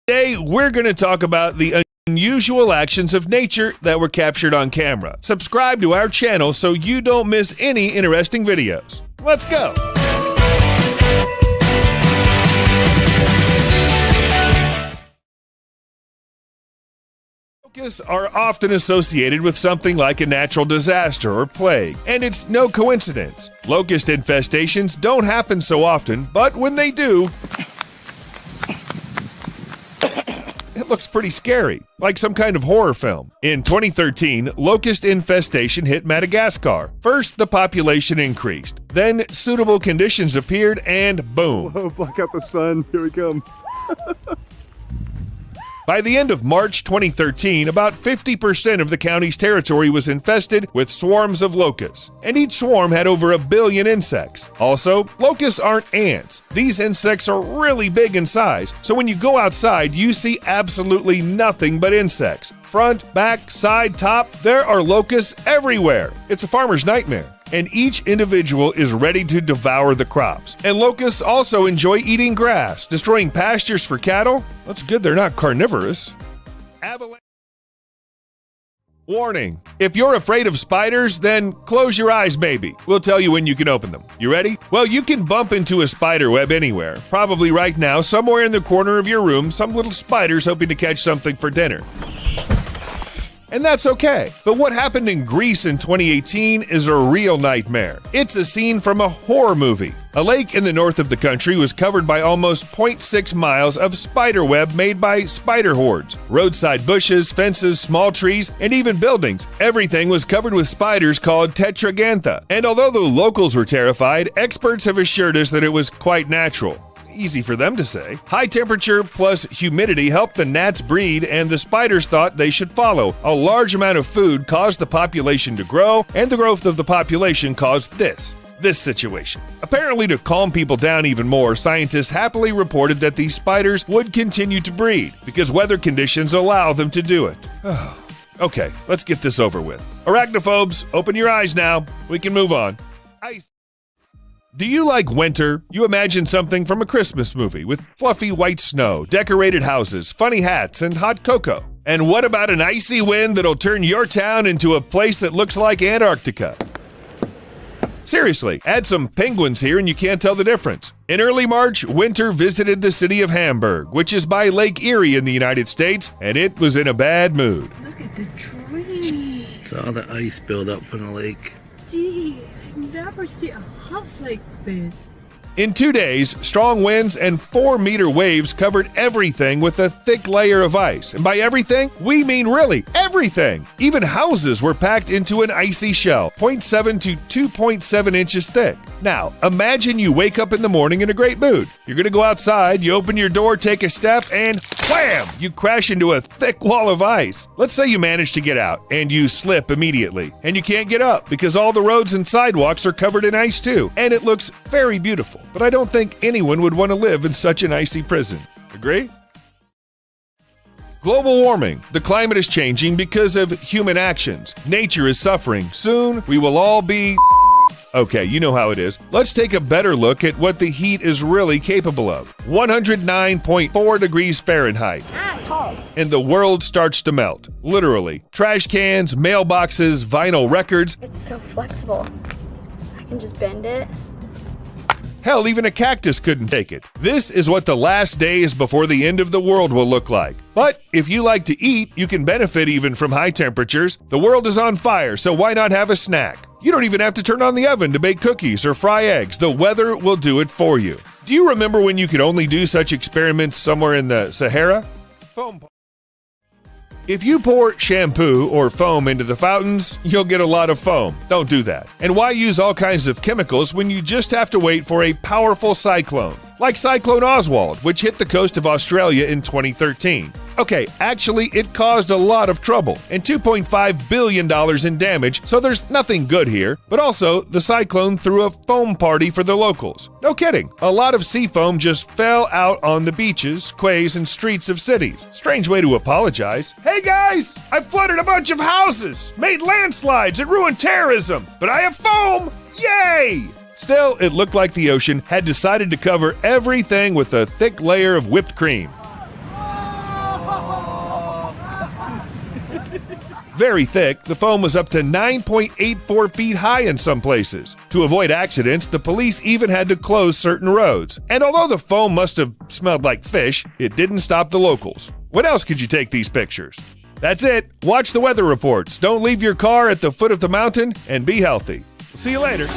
Today, we're going to talk about the unusual actions of nature that were captured on camera. Subscribe to our channel so you don't miss any interesting videos. Let's go! Locusts are often associated with something like a natural disaster or plague, and it's no coincidence. Locust infestations don't happen so often, but when they do, it looks pretty scary, like some kind of horror film. In 2013, locust infestation hit Madagascar. First, the population increased. Then, suitable conditions appeared, and boom. Whoa, block out the sun. Here we come. By the end of March 2013, about 50% of the county's territory was infested with swarms of locusts, and each swarm had over 1 billion insects. Also, locusts aren't ants. These insects are really big in size, so when you go outside, you see absolutely nothing but insects. Front, back, side, top, there are locusts everywhere. It's a farmer's nightmare. And each individual is ready to devour the crops. And locusts also enjoy eating grass, destroying pastures for cattle. That's good they're not carnivorous. Warning, if you're afraid of spiders, then close your eyes, baby. We'll tell you when you can open them. You ready? Well, you can bump into a spider web anywhere. Probably right now, somewhere in the corner of your room, some little spider's hoping to catch something for dinner. And that's okay. But what happened in Greece in 2018 is a real nightmare. It's a scene from a horror movie. A lake in the north of the country was covered by almost 0.6 miles of spider web made by spider hordes. Roadside bushes, fences, small trees, and even buildings. Everything was covered with spiders called tetragantha. And although the locals were terrified, experts have assured us that it was quite natural. Easy for them to say. High temperature plus humidity helped the gnats breed, and the spiders thought they should follow. A large amount of food caused the population to grow, and the growth of the population caused this situation. Apparently, to calm people down even more, scientists happily reported that these spiders would continue to breed because weather conditions allow them to do it. Okay, let's get this over with. Arachnophobes, open your eyes now. We can move on. Ice. Do you like winter? You imagine something from a Christmas movie with fluffy white snow, decorated houses, funny hats, and hot cocoa. And what about an icy wind that'll turn your town into a place that looks like Antarctica? Seriously, add some penguins here and you can't tell the difference. In early March, winter visited the city of Hamburg, which is by Lake Erie in the United States, and it was in a bad mood. Look at the trees. It's all the ice build up from the lake. Gee, I've never seen a house like this. In 2 days, strong winds and 4-meter waves covered everything with a thick layer of ice. And by everything, we mean really everything. Even houses were packed into an icy shell, 0.7 to 2.7 inches thick. Now, imagine you wake up in the morning in a great mood. You're going to go outside, you open your door, take a step, and wham! You crash into a thick wall of ice. Let's say you manage to get out, and you slip immediately. And you can't get up because all the roads and sidewalks are covered in ice too. And it looks very beautiful. But I don't think anyone would want to live in such an icy prison. Agree? Global warming. The climate is changing because of human actions. Nature is suffering. Soon, we will all be... Okay, you know how it is. Let's take a better look at what the heat is really capable of. 109.4 degrees Fahrenheit. Asshole. And the world starts to melt. Literally. Trash cans, mailboxes, vinyl records. It's so flexible. I can just bend it. Hell, even a cactus couldn't take it. This is what the last days before the end of the world will look like. But if you like to eat, you can benefit even from high temperatures. The world is on fire, so why not have a snack? You don't even have to turn on the oven to bake cookies or fry eggs. The weather will do it for you. Do you remember when you could only do such experiments somewhere in the Sahara? Foam. If you pour shampoo or foam into the fountains, you'll get a lot of foam. Don't do that. And why use all kinds of chemicals when you just have to wait for a powerful cyclone? Like Cyclone Oswald, which hit the coast of Australia in 2013. Okay, actually, it caused a lot of trouble and $2.5 billion in damage, so there's nothing good here. But also, the cyclone threw a foam party for the locals. No kidding. A lot of sea foam just fell out on the beaches, quays, and streets of cities. Strange way to apologize. Hey guys, I flooded a bunch of houses, made landslides, and ruined terrorism, but I have foam! Yay! Still, it looked like the ocean had decided to cover everything with a thick layer of whipped cream. Very thick, the foam was up to 9.84 feet high in some places. To avoid accidents, the police even had to close certain roads. And although the foam must have smelled like fish, it didn't stop the locals. When else could you take these pictures? That's it. Watch the weather reports. Don't leave your car at the foot of the mountain and be healthy. See you later.